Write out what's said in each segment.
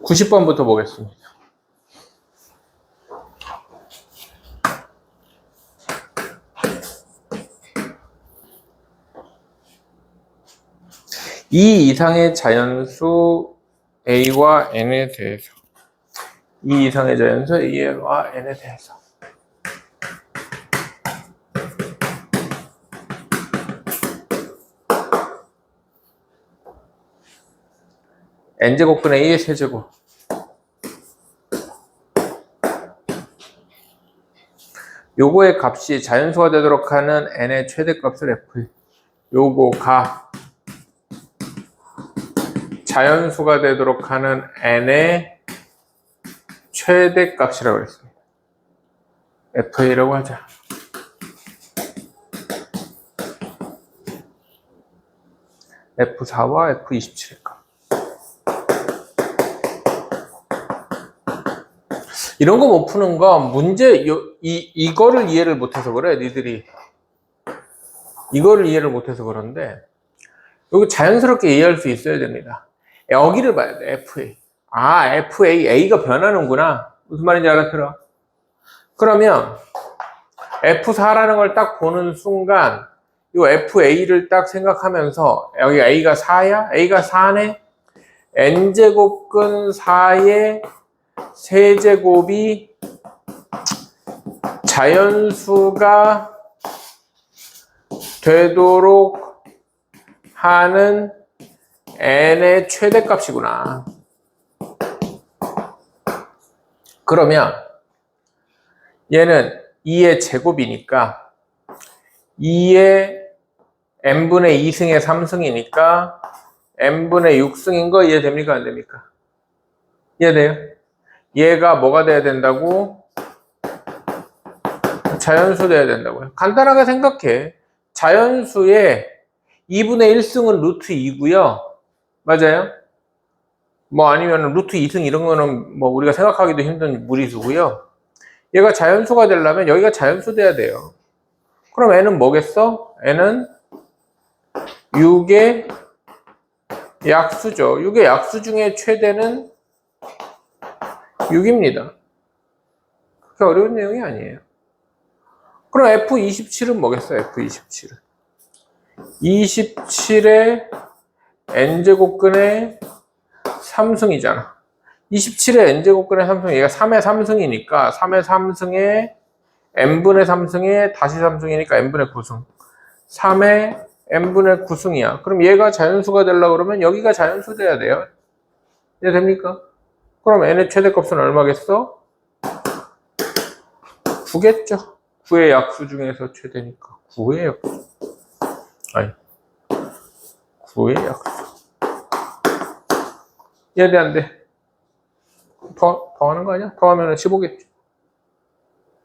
90번부터 보겠습니다. 이 이상의 자연수 A와 N에 대해서 이 이상의 자연수 A와 N에 대해서 N제곱분의 A의 세제곱 요거의 값이 자연수가 되도록 하는 N의 최대값을 F 요거가 자연수가 되도록 하는 N의 최대값이라고 했습니다. FA라고 하자. F4와 F27의 값. 이런 거 못 푸는 거 문제 이거를 이해를 못해서 그래. 니들이 이거를 이해를 못해서 그런데 여기 자연스럽게 이해할 수 있어야 됩니다. 여기를 봐야 돼. FA. 아, FA, A가 변하는구나. 무슨 말인지 알아들어? 그러면 F4라는 걸 딱 보는 순간 이 FA를 딱 생각하면서 여기 A가 4야? A가 4네? N제곱근 4의 세제곱이 자연수가 되도록 하는 N의 최대값이구나. 그러면 얘는 2의 제곱이니까 2의 n분의 2승의 3승이니까 n분의 6승인 거 이해됩니까? 안 됩니까? 이해돼요? 얘가 뭐가 돼야 된다고? 자연수 돼야 된다고요. 간단하게 생각해. 자연수의 2분의 1승은 루트 2고요. 맞아요? 뭐 아니면 루트 2승 이런 거는 뭐 우리가 생각하기도 힘든 무리수고요. 얘가 자연수가 되려면 여기가 자연수 돼야 돼요. 그럼 n은 뭐겠어? n은 6의 약수죠. 6의 약수 중에 최대는 6입니다. 그렇게 어려운 내용이 아니에요. 그럼 F27은 뭐겠어요? F27은 27의 n제곱근의 3승이잖아. 27의 n제곱근의 3승, 얘가 3의 3승이니까 3의 3승에 n분의 3승에 다시 3승이니까 n분의 9승. 3의 n분의 9승이야. 그럼 얘가 자연수가 되려고 그러면 여기가 자연수 돼야 돼요. 이해 됩니까? 그럼 n의 최대값은 얼마겠어? 9겠죠. 9의 약수 중에서 최대니까. 9의 약수. 아니, 9의 약수. 이해돼, 안 돼? 더하는 거 아니야? 더하면 15겠지.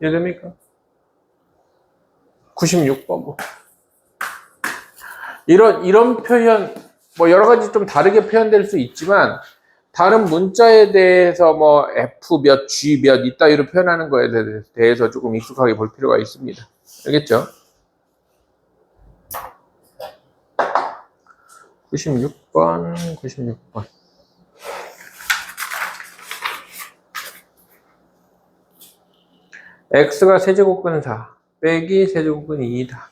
이해됩니까? 96번 뭐. 이런 표현, 뭐 여러 가지 좀 다르게 표현될 수 있지만, 다른 문자에 대해서 뭐 F 몇, G 몇 이따위로 표현하는 거에 대해서 조금 익숙하게 볼 필요가 있습니다. 알겠죠? 96번. X가 세제곱근 4, 빼기 세제곱근 2이다.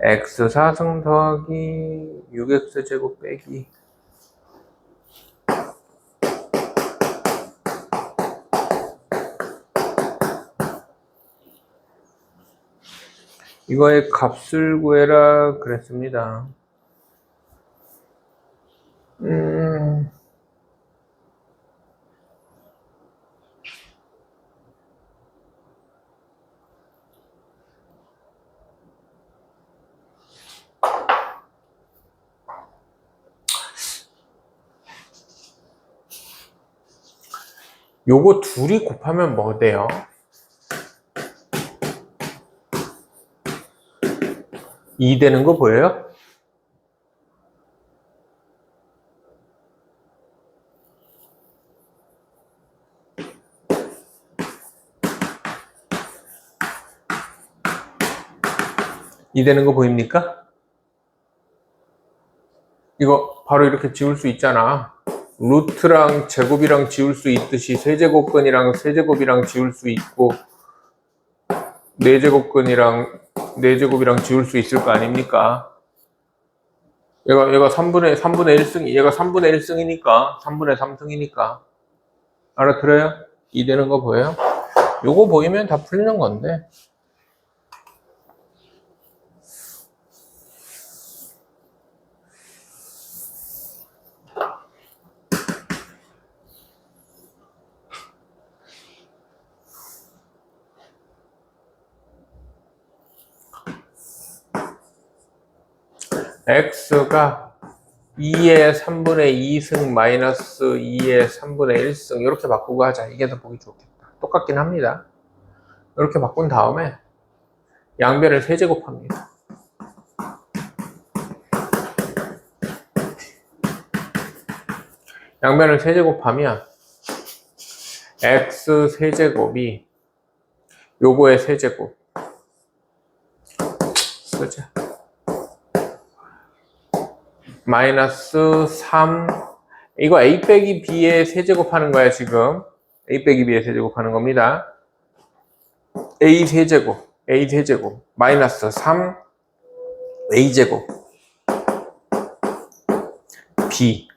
X 4승 더하기 6X제곱 빼기 이거의 값을 구해라 그랬습니다. 요거 둘이 곱하면 뭐 돼요? 2 되는 거 보여요? 2 되는 거 보입니까? 이거 바로 이렇게 지울 수 있잖아. 루트랑 제곱이랑 지울 수 있듯이 세제곱근이랑 세제곱이랑 지울 수 있고 네제곱근이랑 네제곱이랑 지울 수 있을 거 아닙니까? 얘가 3분의 1승, 얘가 3분의 1승이니까 3분의 3승이니까 알아들어요? 2 되는 거 보여요? 요거 보이면 다 풀리는 건데. x가 2의 3분의 2승 마이너스 2의 3분의 1승 이렇게 바꾸고 하자. 이게 더 보기 좋겠다. 똑같긴 합니다. 이렇게 바꾼 다음에 양변을 세제곱합니다. 양변을 세제곱하면 x 세제곱이 요거의 세제곱 쓰자. 마이너스 3 이거 a 빼기 b의 세제곱하는 거야 지금. a 빼기 b의 세제곱하는 겁니다. a 세제곱 마이너스 3 a 제곱 b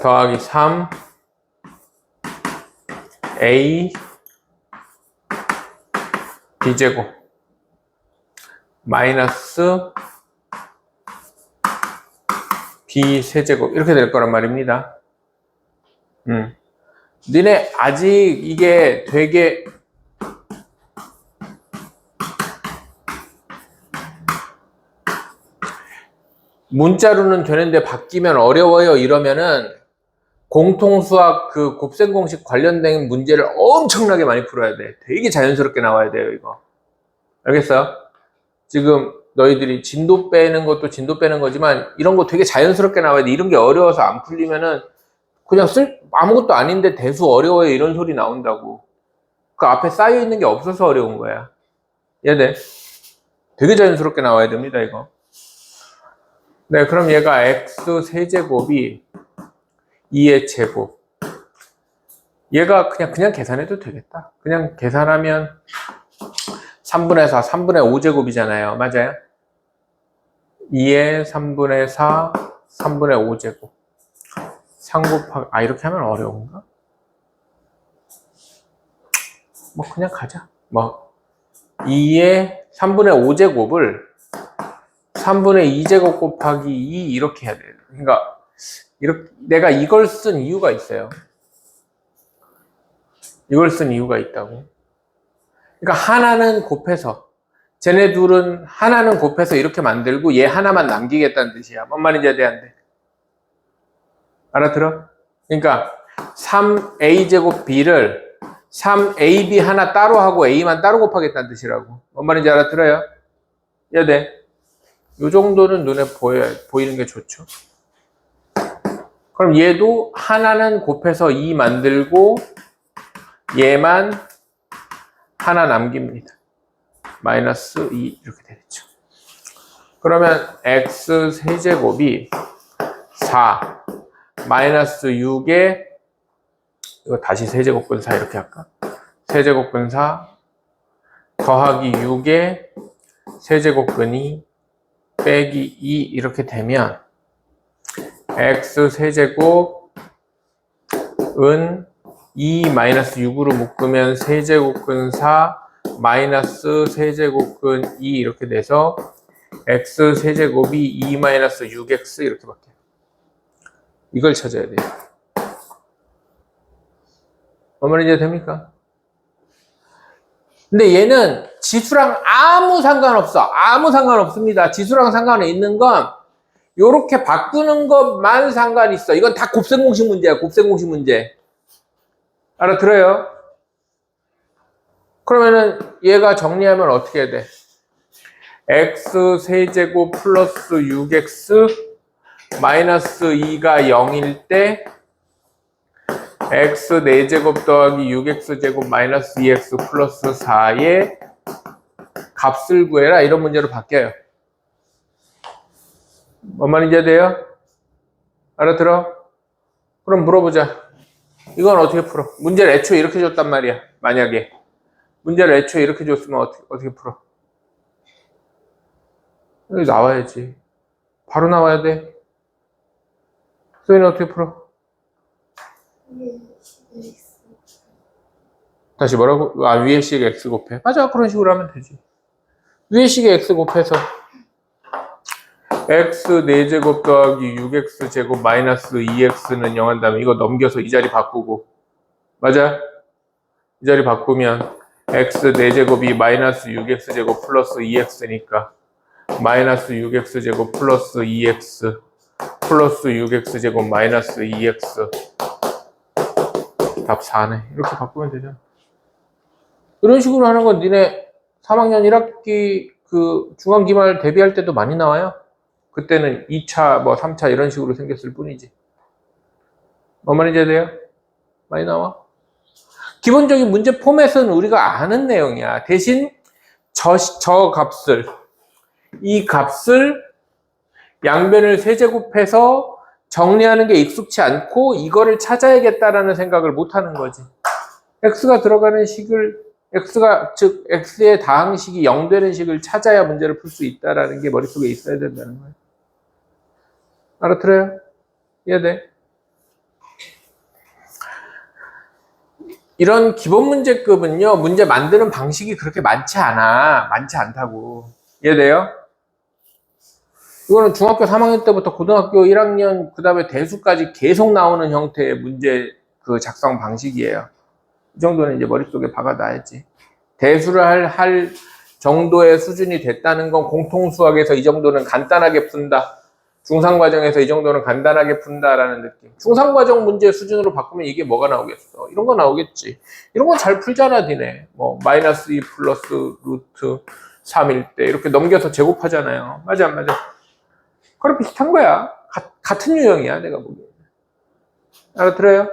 더하기 3 a b제곱 마이너스 b 세제곱 이렇게 될 거란 말입니다. 니네 아직 이게 되게 문자로는 되는데 바뀌면 어려워요 이러면은 공통수학 그 곱셈공식 관련된 문제를 엄청나게 많이 풀어야 돼. 되게 자연스럽게 나와야 돼요 이거. 알겠어? 지금 너희들이 진도 빼는 것도 진도 빼는 거지만 이런 거 되게 자연스럽게 나와야 돼. 이런 게 어려워서 안 풀리면은 그냥 아무것도 아닌데 대수 어려워요 이런 소리 나온다고. 그 앞에 쌓여 있는 게 없어서 어려운 거야. 얘네 되게 자연스럽게 나와야 됩니다 이거. 네, 그럼 얘가 x 세제곱이 2의 제곱. 얘가 그냥 계산해도 되겠다. 그냥 계산하면 3분의 4, 3분의 5제곱이잖아요. 맞아요? 2의 3분의 4, 3분의 5제곱. 3 곱하기, 이렇게 하면 어려운가? 뭐, 그냥 가자. 2의 3분의 5제곱을 3분의 2제곱 곱하기 2 이렇게 해야 돼요. 그러니까, 내가 이걸 쓴 이유가 있어요. 이걸 쓴 이유가 있다고. 그러니까 하나는 곱해서 쟤네 둘은 하나는 곱해서 이렇게 만들고 얘 하나만 남기겠다는 뜻이야. 뭔 말인지 안 돼? 알아들어? 그러니까 3a제곱 b를 3ab 하나 따로 하고 a만 따로 곱하겠다는 뜻이라고. 뭔 말인지 알아들어요? 네. 요 정도는 눈에 보이는 게 좋죠. 그럼 얘도 하나는 곱해서 2 만들고 얘만 하나 남깁니다. 마이너스 2 이렇게 되겠죠. 그러면 x 세제곱이 4 마이너스 6에 이거 다시 세제곱근 4 이렇게 할까? 세제곱근 4 더하기 6에 세제곱근이 빼기 2 이렇게 되면 x 세제곱은 2 마이너스 6으로 묶으면 세제곱근 4 마이너스 세제곱근 2 이렇게 돼서 x 세제곱이 2 마이너스 6x 이렇게 바뀌어요. 이걸 찾아야 돼요. 뭔 말인지 됩니까? 근데 얘는 지수랑 아무 상관없어. 아무 상관없습니다. 지수랑 상관이 있는 건 요렇게 바꾸는 것만 상관이 있어. 이건 다 곱셈공식 문제야. 곱셈공식 문제. 알아들어요? 그러면은 얘가 정리하면 어떻게 해야 돼? x 세제곱 플러스 6x 마이너스 2가 0일 때 x 4제곱 더하기 6x제곱 마이너스 2x 플러스 4의 값을 구해라. 이런 문제로 바뀌어요. 뭔 말인지 돼요? 알아들어? 그럼 물어보자. 이건 어떻게 풀어? 문제를 애초에 이렇게 줬단 말이야. 만약에 문제를 애초에 이렇게 줬으면 어떻게 풀어? 여기 나와야지. 바로 나와야 돼. 소희는 어떻게 풀어? 다시 뭐라고? 위에 식에 x 곱해. 맞아, 그런 식으로 하면 되지. 위에 식에 x 곱해서 x 4제곱 더하기 6x제곱 마이너스 2x는 0 한다면 이거 넘겨서 이 자리 바꾸고, 맞아? 이 자리 바꾸면 x 4제곱이 마이너스 6x제곱 플러스 2x니까 마이너스 6x제곱 플러스 2x 플러스 6x제곱 마이너스 2x 답 4네. 이렇게 바꾸면 되잖아. 이런 식으로 하는 건 니네 3학년 1학기 그 중간기말 대비할 때도 많이 나와요. 그때는 2차, 뭐 3차 이런 식으로 생겼을 뿐이지. 뭔 말인지 돼요? 많이 나와. 기본적인 문제 포맷은 우리가 아는 내용이야. 대신 저 값을, 이 값을 양변을 세제곱해서 정리하는 게 익숙치 않고 이거를 찾아야겠다라는 생각을 못 하는 거지. x가 들어가는 식을, 즉 x의 다항식이 0 되는 식을 찾아야 문제를 풀 수 있다라는 게 머릿속에 있어야 된다는 거예요. 알아들어요? 이해돼? 이런 기본 문제급은요, 문제 만드는 방식이 그렇게 많지 않다고. 이해돼요? 이거는 중학교 3학년 때부터 고등학교 1학년, 그 다음에 대수까지 계속 나오는 형태의 문제 그 작성 방식이에요. 이 정도는 이제 머릿속에 박아놔야지. 대수를 할 정도의 수준이 됐다는 건 공통수학에서 이 정도는 간단하게 푼다. 중상과정에서 이 정도는 간단하게 푼다라는 느낌. 중상과정 문제 수준으로 바꾸면 이게 뭐가 나오겠어? 이런 거 나오겠지. 이런 건 잘 풀잖아, 니네. 뭐 마이너스 2 플러스 루트 3일 때 이렇게 넘겨서 제곱하잖아요. 맞아, 안 맞아? 그럼 비슷한 거야. 같은 유형이야, 내가 보기엔. 알아들어요?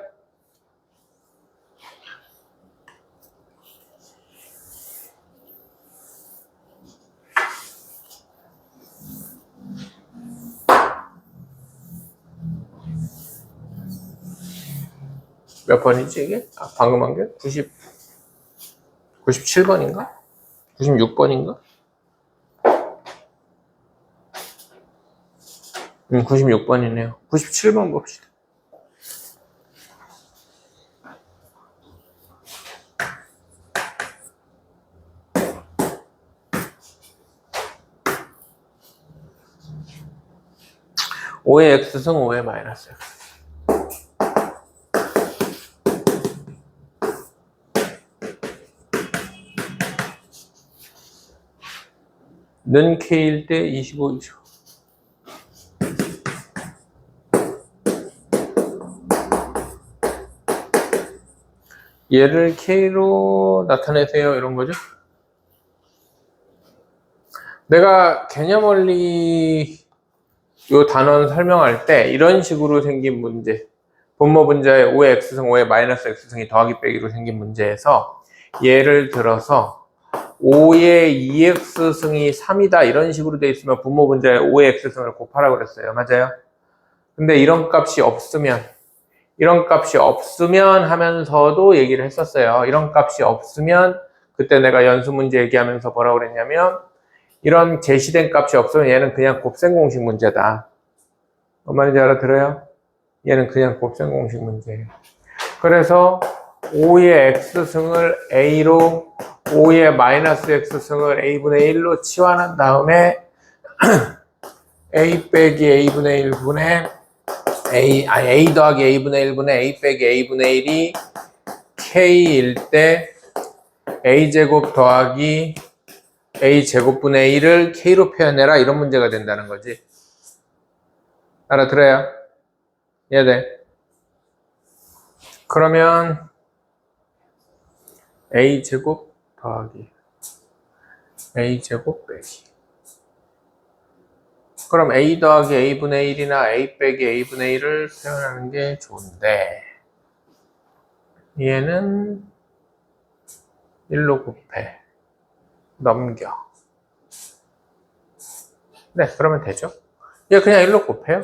몇 번이지, 이게? 방금 한 게? 97번인가? 96번인가? 96번이네요. 97번 봅시다. (5의 x승 5의 마이너스 x) 는 k일 때 25이죠. 얘를 k로 나타내세요, 이런 거죠. 내가 개념 원리 요 단원 설명할 때 이런 식으로 생긴 문제, 분모 분자에 5의 x승 5의 마이너스 x승이 더하기 빼기로 생긴 문제에서 예를 들어서 5의 2x승이 3이다 이런 식으로 돼 있으면 분모 분자에 5의 x승을 곱하라고 그랬어요. 맞아요? 근데 이런 값이 없으면 하면서도 얘기를 했었어요. 이런 값이 없으면 그때 내가 연수 문제 얘기하면서 뭐라고 그랬냐면 이런 제시된 값이 없으면 얘는 그냥 곱셈 공식 문제다. 뭔 말인지 알아들어요? 얘는 그냥 곱셈 공식 문제예요. 그래서 5의 x승을 a로 5의 마이너스 x승을 a분의 1로 치환한 다음에 a 빼기 a분의 1분의 a 더하기 a분의 1분의 a 빼기 a분의 1이 k일 때 a제곱 더하기 a제곱분의 1을 k로 표현해라 이런 문제가 된다는 거지. 알아들어요? 이해돼? 그러면 a제곱 더하기 a제곱 빼기, 그럼 a 더하기 a분의 1이나 a 빼기 a분의 1을 표현하는 게 좋은데 얘는 1로 곱해. 넘겨. 네, 그러면 되죠. 얘 그냥 1로 곱해요.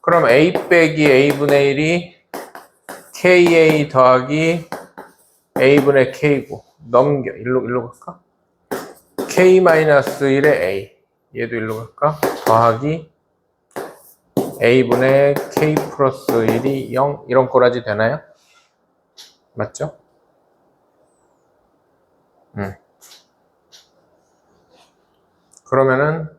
그럼 a 빼기 a분의 1이 ka 더하기 a분의 k고 넘겨. 1로 갈까? k-1의 a. 얘도 1로 갈까? 더하기 a분의 k 플러스 1이 0. 이런 꼬라지 되나요? 맞죠? 그러면은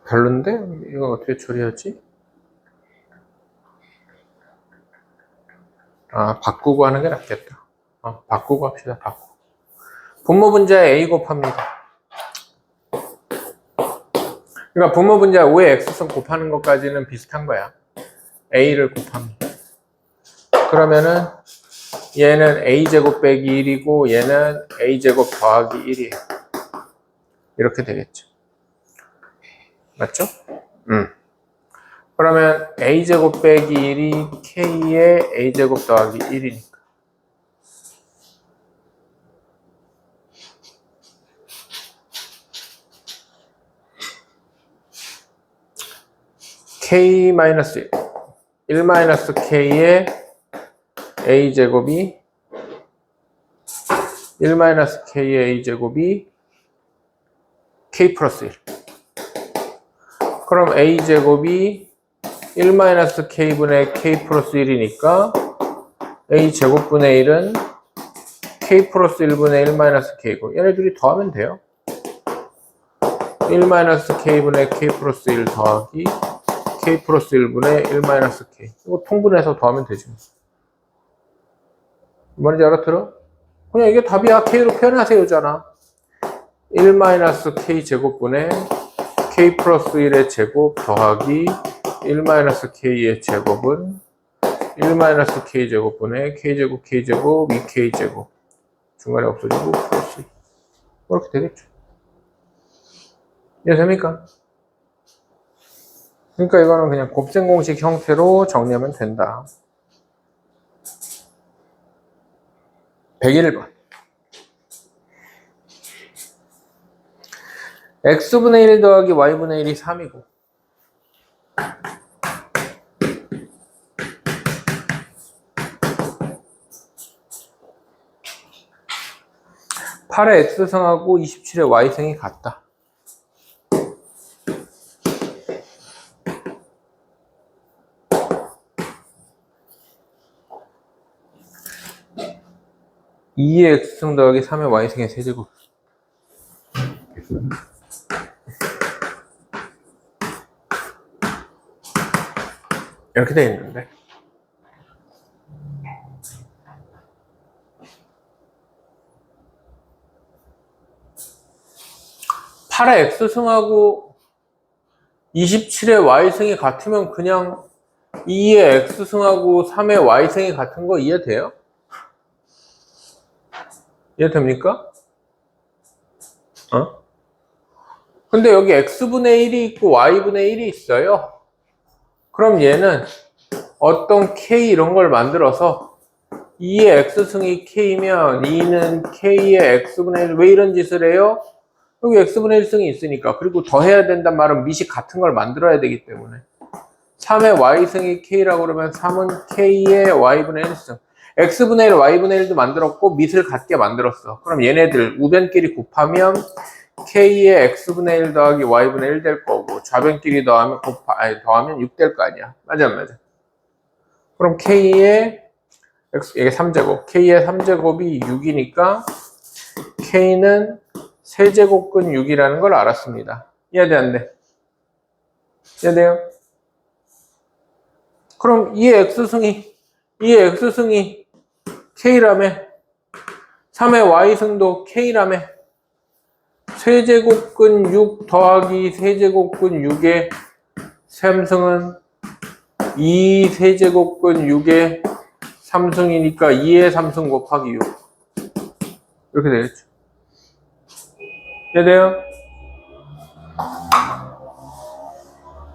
별론데? 이거 어떻게 처리하지? 바꾸고 하는 게 낫겠다. 바꾸고 합시다. 바꾸고. 분모 분자에 a 곱합니다. 그러니까 분모 분자 5의 x승 곱하는 것까지는 비슷한 거야. a를 곱합니다. 그러면은 얘는 a제곱 빼기 1이고 얘는 a제곱 더하기 1이에요. 이렇게 되겠죠. 맞죠? 그러면 a제곱 빼기 1이 k의 a제곱 더하기 1이니까. k-1, 1-k의 a제곱이 1-k의 a제곱이 k 플러스 1. 그럼 a제곱이 1-k분의 k 플러스 1이니까 a제곱분의 1은 k 플러스 1분의 1-k고 얘네들이 더하면 돼요. 1-k분의 k 플러스 1 더하기 k 플러스 1분의 1-k. 이거 통분해서 더하면 되지. 뭔지 알아들어? 그냥 이게 답이야. k로 표현하세요잖아. 1-k 제곱분의 k 플러스 1의 제곱 더하기 1-k의 제곱은 1-k 제곱분의 k제곱 k제곱 2k제곱 중간에 없어지고 플러스 2. 이렇게 되겠죠. 이해됩니까? 그러니까 이거는 그냥 곱셈 공식 형태로 정리하면 된다. 101번. x분의 1 더하기 y분의 1이 3이고 8의 x승하고 27의 y승이 같다. (2의 x승 더하기 3의 y승의 세제곱) 이렇게 되어 있는데 8의 x승하고 27의 y승이 같으면 그냥 2의 x승하고 3의 y승이 같은 거 이해돼요? 이해됩니까? 근데 여기 x분의 1이 있고 y분의 1이 있어요. 그럼 얘는 어떤 k 이런 걸 만들어서 2의 x승이 k면 2는 k의 x분의 1. 왜 이런 짓을 해요? 여기 x분의 1승이 있으니까. 그리고 더해야 된단 말은 밑이 같은 걸 만들어야 되기 때문에 3의 y승이 k라고 그러면 3은 k의 y분의 1승. x분의 1, y분의 1도 만들었고 밑을 같게 만들었어. 그럼 얘네들 우변끼리 곱하면 k의 x분의 1 더하기 y분의 1 될 거고 좌변끼리 더하면 6 될 거 아니야. 맞아 안 맞아? 그럼 k의 이게 3제곱 k의 3제곱이 6이니까 k는 세제곱근 6이라는 걸 알았습니다. 이해돼 안 돼? 이해돼요? 그럼 2의 x승이 k라며 3의 y승도 k라며 세제곱근 6 더하기 세제곱근 6의 3승은 2 세제곱근 6의 3승이니까 2의 3승 곱하기 6 이렇게 되겠죠. 이해돼요?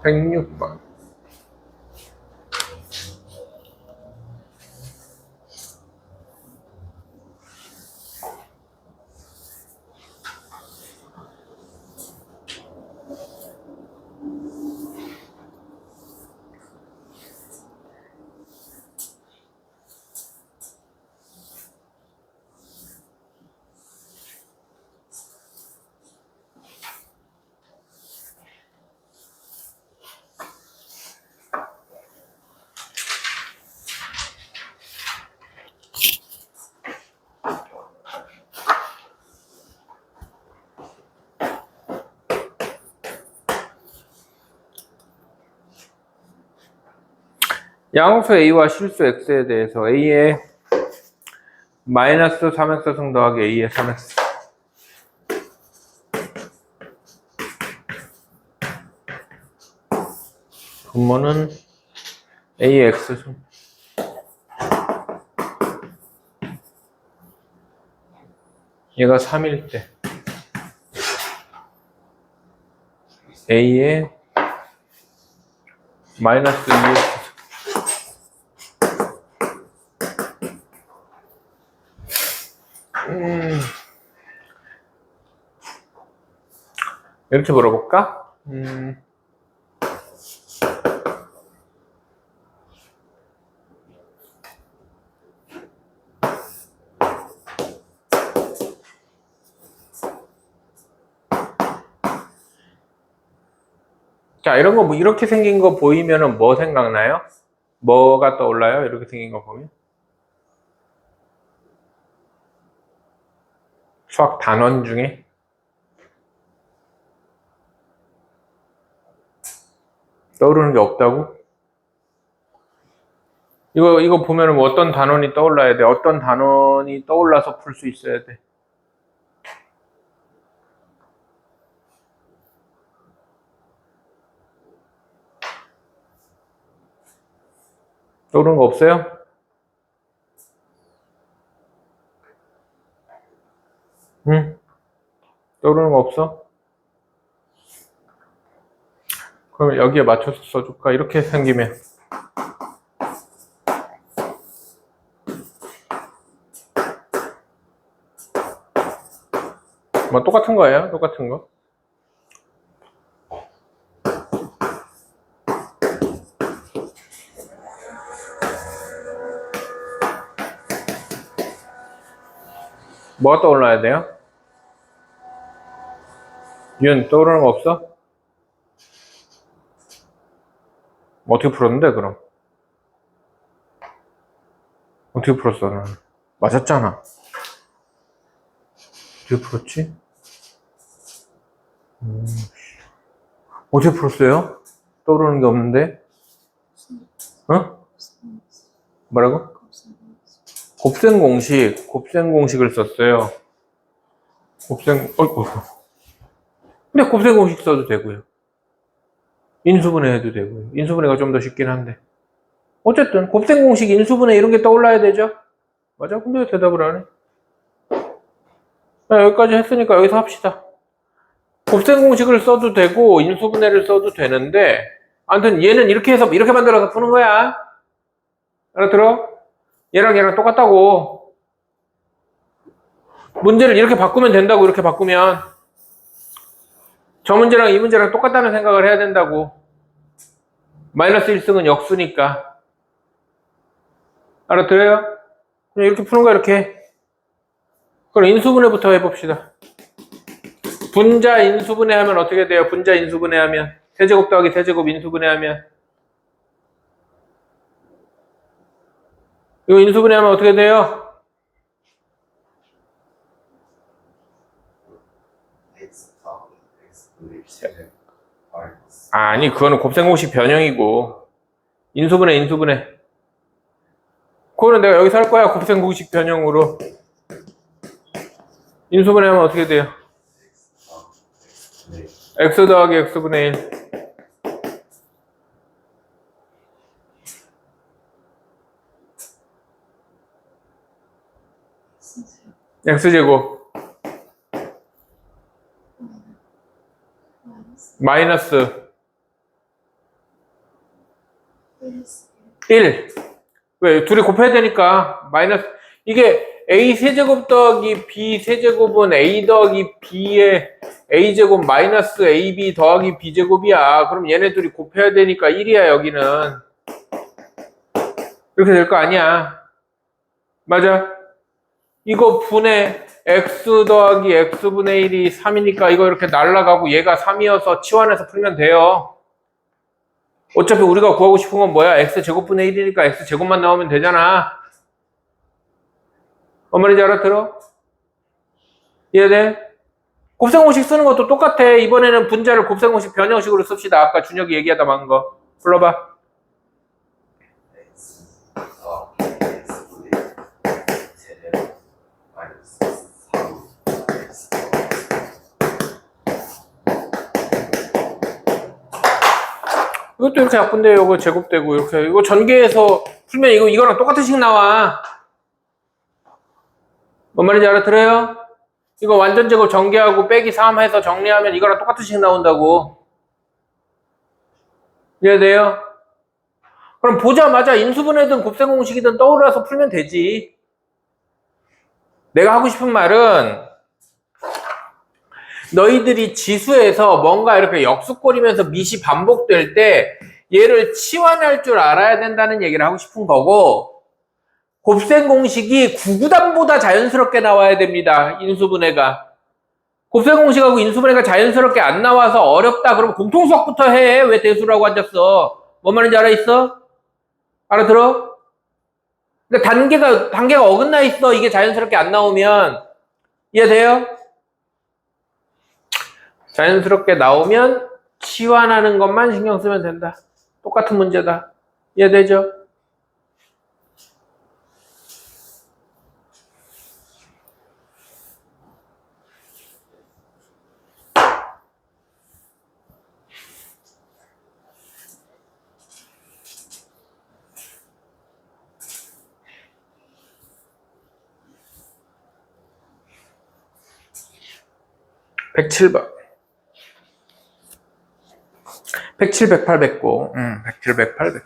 106번 양수 A와 실수 X에 대해서 A의 마이너스 3X승 더하기 A의 3X. 분모는 A의 X승. 얘가 3일 때 A의 마이너스 2X. 이렇게 물어볼까? 자, 이런 거, 뭐, 이렇게 생긴 거 보이면은 뭐 생각나요? 뭐가 떠올라요? 이렇게 생긴 거 보면? 수학 단원 중에? 떠오르는 게 없다고? 이거 보면은 뭐 어떤 단원이 떠올라야 돼? 어떤 단원이 떠올라서 풀 수 있어야 돼? 떠오르는 거 없어요? 응? 떠오르는 거 없어? 그럼 여기에 맞춰서 써줄까? 이렇게 생기면. 뭐 똑같은 거예요? 똑같은 거? 뭐가 떠올라야 돼요? 윤, 떠오르는 거 없어? 어떻게 풀었는데, 그럼? 어떻게 풀었어, 나는? 맞았잖아. 어떻게 풀었지? 어떻게 풀었어요? 떠오르는 게 없는데? 어? 뭐라고? 곱셈 공식을 썼어요. 근데 곱셈 공식 써도 되고요. 인수분해 해도 되고요. 인수분해가 좀 더 쉽긴 한데. 어쨌든, 곱셈 공식, 인수분해 이런 게 떠올라야 되죠? 맞아? 근데 왜 대답을 안 해? 자, 여기까지 했으니까 여기서 합시다. 곱셈 공식을 써도 되고, 인수분해를 써도 되는데, 아무튼 얘는 이렇게 해서, 이렇게 만들어서 푸는 거야. 알아들어? 얘랑 똑같다고. 문제를 이렇게 바꾸면 된다고, 이렇게 바꾸면. 저 문제랑 이 문제랑 똑같다는 생각을 해야 된다고. 마이너스 1승은 역수니까. 알아들어요? 그냥 이렇게 푸는 거야, 이렇게. 그럼 인수분해부터 해봅시다. 분자 인수분해 하면 어떻게 돼요? 분자 인수분해 하면. 세제곱 더하기 세제곱 인수분해 하면. 이거 인수분해 하면 어떻게 돼요? 아니, 그거는 곱셈공식 변형이고. 인수분해. 그거는 내가 여기서 할 거야, 곱셈공식 변형으로. 인수분해 하면 어떻게 돼요? x 더하기 x분의 1. x제곱. 마이너스 1. 왜? 둘이 곱해야 되니까. 마이너스. 이게 a 세제곱 더하기 b 세제곱은 a 더하기 b의 a제곱 마이너스 ab 더하기 b제곱이야. 그럼 얘네 둘이 곱해야 되니까 1이야, 여기는. 이렇게 될 거 아니야. 맞아? 이거 분의 x 더하기 x분의 1이 3이니까 이거 이렇게 날라가고 얘가 3이어서 치환해서 풀면 돼요. 어차피 우리가 구하고 싶은 건 뭐야? x제곱분의 1이니까 x제곱만 나오면 되잖아. 뭔 말인지 알아들어? 이해돼? 곱셈공식 쓰는 것도 똑같아. 이번에는 분자를 곱셈공식 변형식으로 씁시다. 아까 준혁이 얘기하다 만 거. 불러봐. 이것도 이렇게 약분돼요. 이거 제곱되고 이렇게 이거 전개해서 풀면 이거랑 똑같은 식 나와. 뭔 말인지 알아들어요? 이거 완전 제곱 전개하고 빼기 3 해서 정리하면 이거랑 똑같은 식 나온다고. 이해돼요? 그럼 보자마자 인수분해든 곱셈 공식이든 떠올라서 풀면 되지. 내가 하고 싶은 말은 너희들이 지수에서 뭔가 이렇게 역수꼴이면서 밑이 반복될 때 얘를 치환할 줄 알아야 된다는 얘기를 하고 싶은 거고, 곱셈 공식이 구구단보다 자연스럽게 나와야 됩니다. 인수분해가. 곱셈 공식하고 인수분해가 자연스럽게 안 나와서 어렵다 그러면 공통수학부터 해. 왜 대수라고 앉았어? 뭔 말인지 알아있어? 알아들어? 근데 단계가 어긋나 있어. 이게 자연스럽게 안 나오면. 이해돼요? 자연스럽게 나오면 치환하는 것만 신경 쓰면 된다. 똑같은 문제다. 이해되죠? (107번) 107, 108, 109. 107, 108, 109.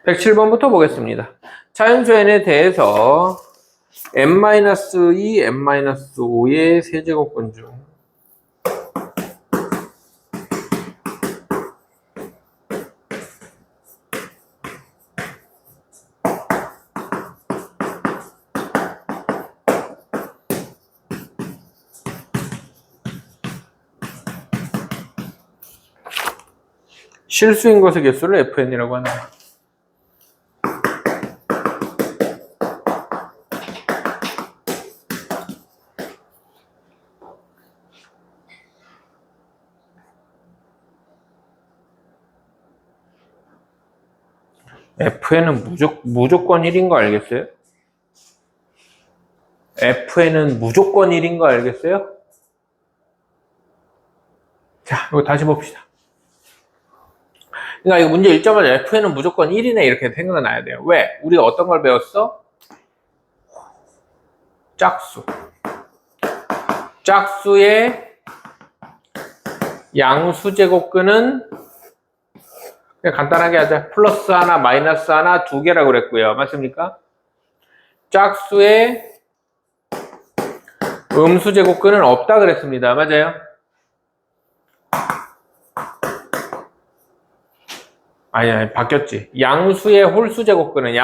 107번부터 보겠습니다. 자연수 n에 대해서 n-2, n-5의 세제곱근 중 실수인 것의 개수를 fn이라고 한다. fn은 무조건 1인 거 알겠어요? fn은 무조건 1인 거 알겠어요? 자, 이거 다시 봅시다. 그러니까 이거 문제 읽자마자 fn은 무조건 1이네 이렇게 생각나야 돼요. 왜? 우리가 어떤 걸 배웠어? 짝수. 짝수의 양수 제곱근은 그냥 간단하게 하자. 플러스 하나, 마이너스 하나, 두 개라고 그랬고요. 맞습니까? 짝수의 음수 제곱근은 없다 그랬습니다. 맞아요? 아니, 바뀌었지. 양수의 홀수 제곱근은,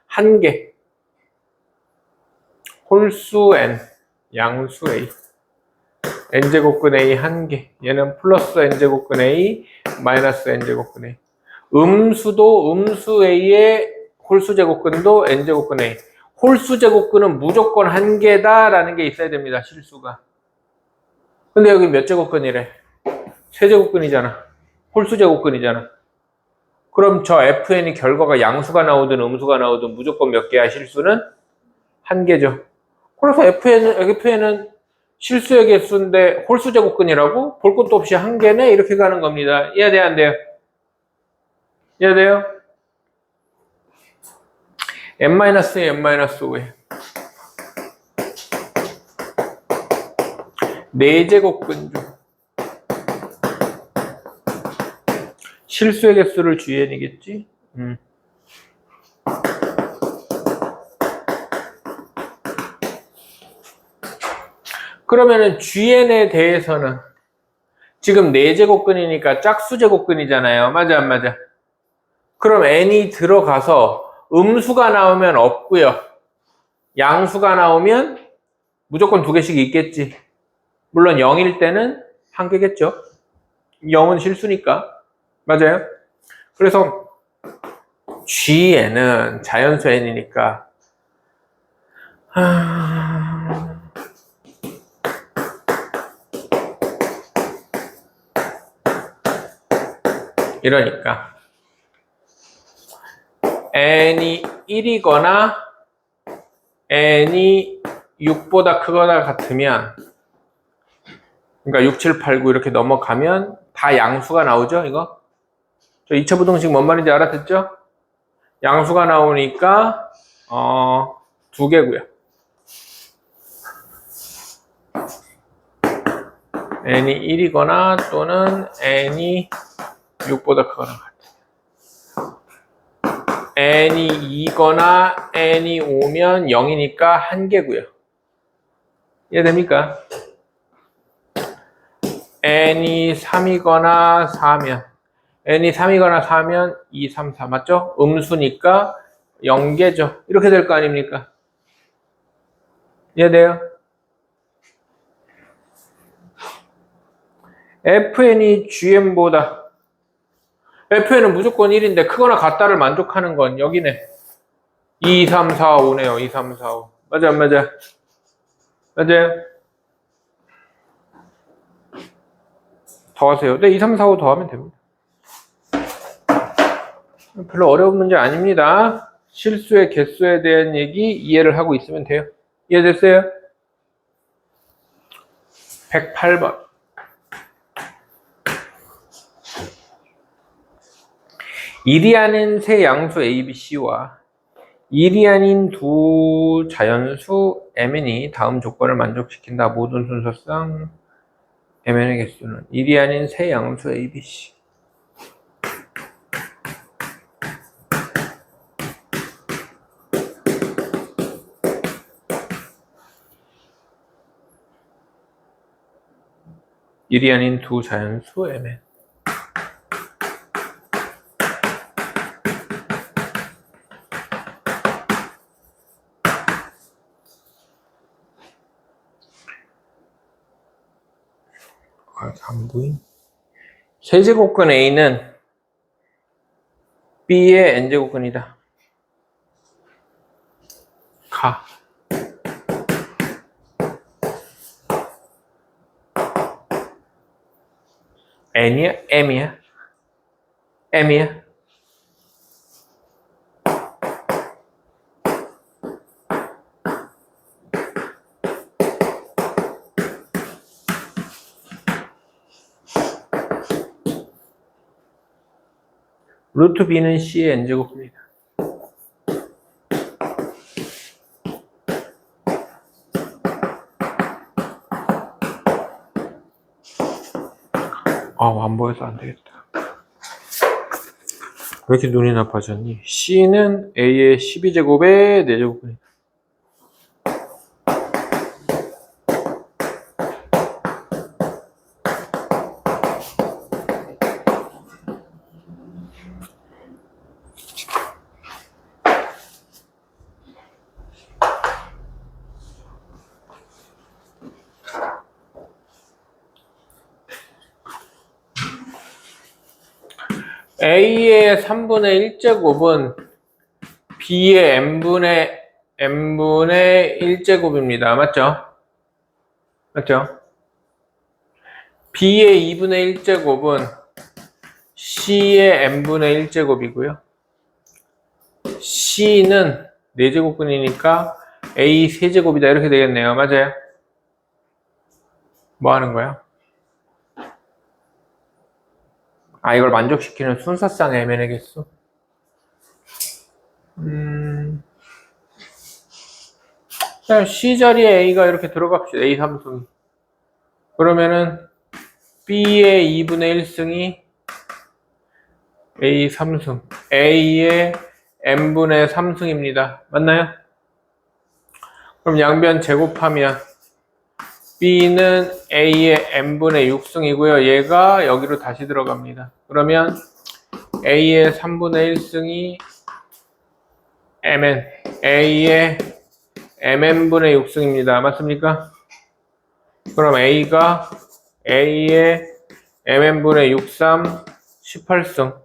한 개. 홀수 n, 양수 a. n제곱근 a 한 개. 얘는 플러스 n제곱근 a, 마이너스 n제곱근 a. 음수 a의 홀수 제곱근도 n제곱근 a. 홀수 제곱근은 무조건 한 개다라는 게 있어야 됩니다. 실수가. 근데 여기 몇 제곱근이래? 세제곱근이잖아. 홀수 제곱근이잖아. 그럼 저 fn이 결과가 양수가 나오든 음수가 나오든 무조건 몇 개야? 실수는 한 개죠. 그래서 fn은 실수의 개수인데 홀수 제곱근이라고 볼 것도 없이 한 개네 이렇게 가는 겁니다. 이해돼요? 안 돼요? 이해돼요? n-2, n-5에 4제곱근 중 실수의 개수를 GN이겠지? 그러면은 GN에 대해서는 지금 4제곱근이니까 짝수 제곱근이잖아요. 맞아, 안 맞아? 그럼 n이 들어가서 음수가 나오면 없고요. 양수가 나오면 무조건 2개씩 있겠지. 물론 0일 때는 한 개겠죠. 0은 실수니까. 맞아요? 그래서 GN은 자연수 n이니까 이러니까 n이 1이거나 n이 6보다 크거나 같으면, 그러니까 6, 7, 8, 9 이렇게 넘어가면 다 양수가 나오죠, 이거? 저 2차 부등식 뭔 말인지 알아듣죠? 양수가 나오니까, 두 개고요. n이 1이거나 또는 n이 6보다 크거나 같아요. n이 2거나 n이 5면 0이니까 한 개고요. 이해됩니까? n이 3이거나 4면 n이 3이거나 4면 2, 3, 4 맞죠? 음수니까 0개죠. 이렇게 될 거 아닙니까? 이해돼요? fn이 gm보다 fn은 무조건 1인데 크거나 같다를 만족하는 건 여기네. 2, 3, 4, 5네요. 2, 3, 4, 5. 맞아, 안 맞아? 맞아요? 더하세요. 네, 2, 3, 4, 5 더하면 됩니다. 별로 어려운 문제 아닙니다. 실수의 개수에 대한 얘기 이해를 하고 있으면 돼요. 이해됐어요? 108번. 일이 아닌 세 양수 A, B, C와 일이 아닌 두 자연수 Mn이 다음 조건을 만족시킨다. 모든 순서상 Mn의 개수는 일이 아닌 세 양수 A, B, C. 일이 아닌 두 자연수 Mn. 안 보인? 세제곱근 A는 B의 N제곱근이다. 가. N이야? M이야? M이야? 루트 B는 C의 N제곱입니다. 안 보여서 안 되겠다. 왜 이렇게 눈이 나빠졌니? C는 A의 12제곱의 4제곱입니다. A의 3분의 1제곱은 B의 n분의 1제곱입니다. 맞죠? 맞죠? B의 2분의 1제곱은 C의 n분의 1제곱이고요. C는 4제곱근이니까 A 3제곱이다. 이렇게 되겠네요. 맞아요? 뭐 하는 거야? 이걸 만족시키는 순서상 Mn의 개수. C 자리에 A가 이렇게 들어갑시다. A 3승. 그러면은 B의 2분의 1승이 A 3승. A의 n분의 3승입니다. 맞나요? 그럼 양변 제곱하면 B는 A의 n분의 6승이고요. 얘가 여기로 다시 들어갑니다. 그러면 A의 3분의 1승이 Mn, A의 Mn분의 6승입니다. 맞습니까? 그럼 A가 A의 Mn분의 6, 3, 18승.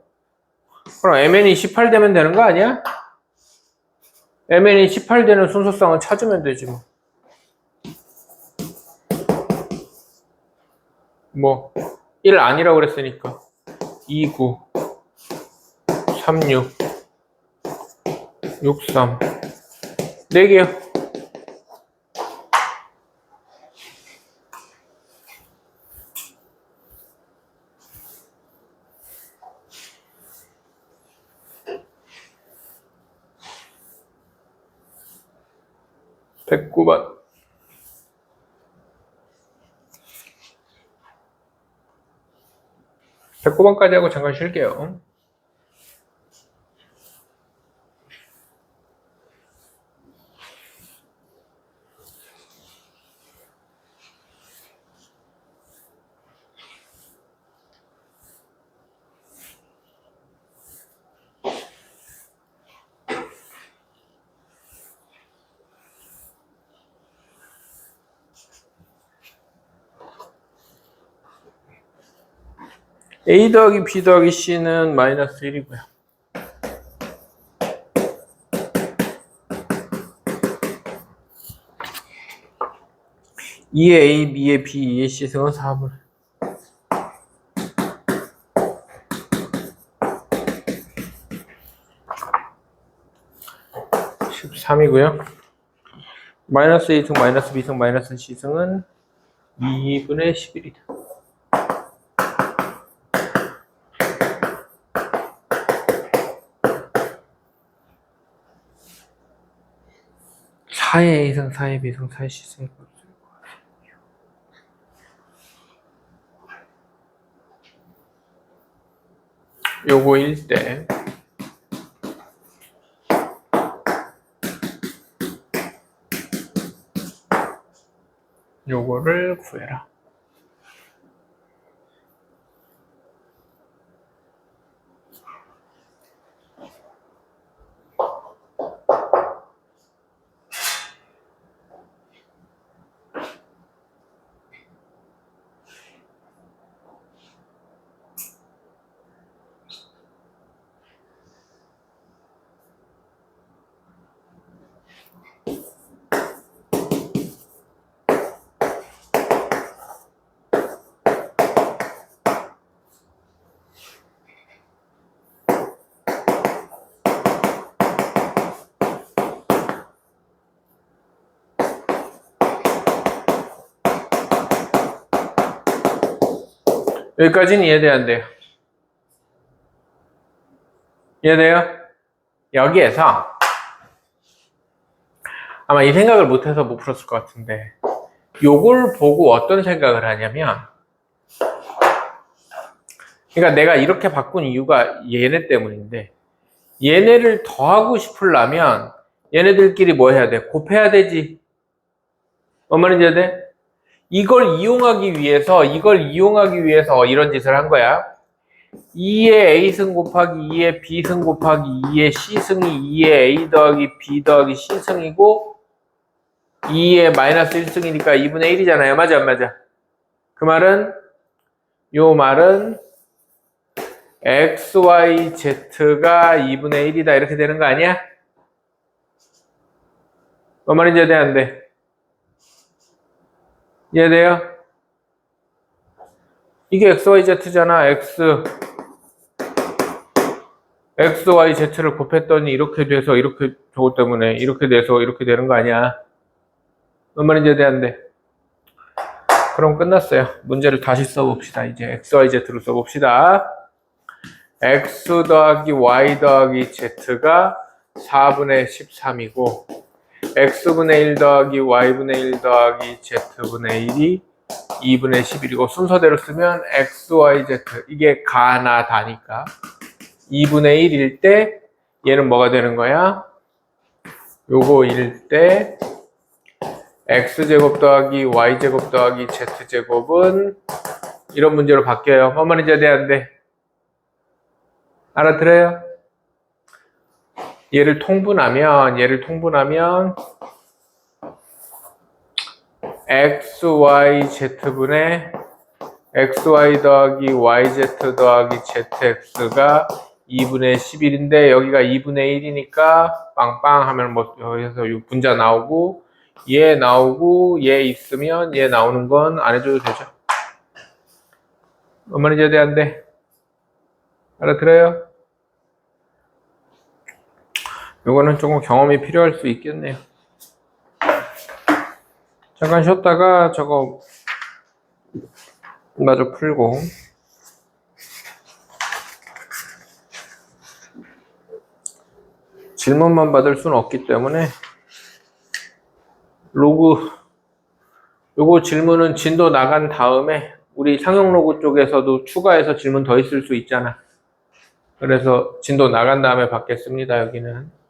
그럼 Mn이 18 되면 되는 거 아니야? Mn이 18 되는 순서상을 찾으면 되지 뭐 1 아니라고 그랬으니까 2, 9, 3, 6 63. 4개요. (109번) 109번까지 하고 잠깐 쉴게요. A 더하기 B 더하기 C는 마이너스 1이고요. 2의 A, B의 B, 2의 C 승은 4분. 13이고요. 마이너스 A승, 마이너스 B승, 마이너스 C승은 2분의 11이다. 4의 A승, 4의 B승, 4의 C승이 요거 1대 요거를 구해라. 여기까지는 이해돼야 이해돼요? 여기에서 아마 이 생각을 못해서 못 풀었을 것 같은데 요걸 보고 어떤 생각을 하냐면 그러니까 내가 이렇게 바꾼 이유가 얘네 때문인데 얘네를 더하고 싶으려면 얘네들끼리 뭐 해야 돼? 곱해야 되지. 뭔 말인지 이해야 돼? 이걸 이용하기 위해서 이런 짓을 한 거야. 2의 A승 곱하기 2의 B승 곱하기 2의 C승이 2의 A 더하기 B 더하기 C승이고 2의 마이너스 1승이니까 2분의 1이잖아요. 맞아 안 맞아? 그 말은 요 말은 XYZ가 2분의 1이다 이렇게 되는 거 아니야? 뭔 말인지 이해 안 돼? 이해돼요? 이게 XYZ잖아. XYZ를 곱했더니 이렇게 돼서 이렇게 저것 때문에 이렇게 돼서 이렇게 되는 거 아니야? 뭔 말인지 이해 안 돼? 그럼 끝났어요. 문제를 다시 써봅시다. 이제 XYZ로 써봅시다. X 더하기 Y 더하기 Z가 4분의 13이고 X분의 1 더하기 Y분의 1 더하기 Z분의 1이 2분의 11이고 순서대로 쓰면 XYZ 이게 가나 다니까 2분의 1일 때 얘는 뭐가 되는 거야? 요거일 때 X제곱 더하기 Y제곱 더하기 Z제곱은 이런 문제로 바뀌어요. 뭔 말인지 안 돼? 알아들어요? 얘를 통분하면 XYZ분의 XY 더하기 YZ 더하기 ZX가 2분의 11인데 여기가 2분의 1이니까 빵빵 하면 뭐 여기서 분자 나오고 얘 나오고 얘 있으면 얘 나오는 건 안 해줘도 되죠. 뭔 말인지 안 돼? 알아들어요? 요거는 조금 경험이 필요할 수 있겠네요. 잠깐 쉬었다가 저거 마저 풀고 질문만 받을 수는 없기 때문에 로그 요거 질문은 진도 나간 다음에 우리 상용 로그 쪽에서도 추가해서 질문 더 있을 수 있잖아. 그래서 진도 나간 다음에 받겠습니다. 여기는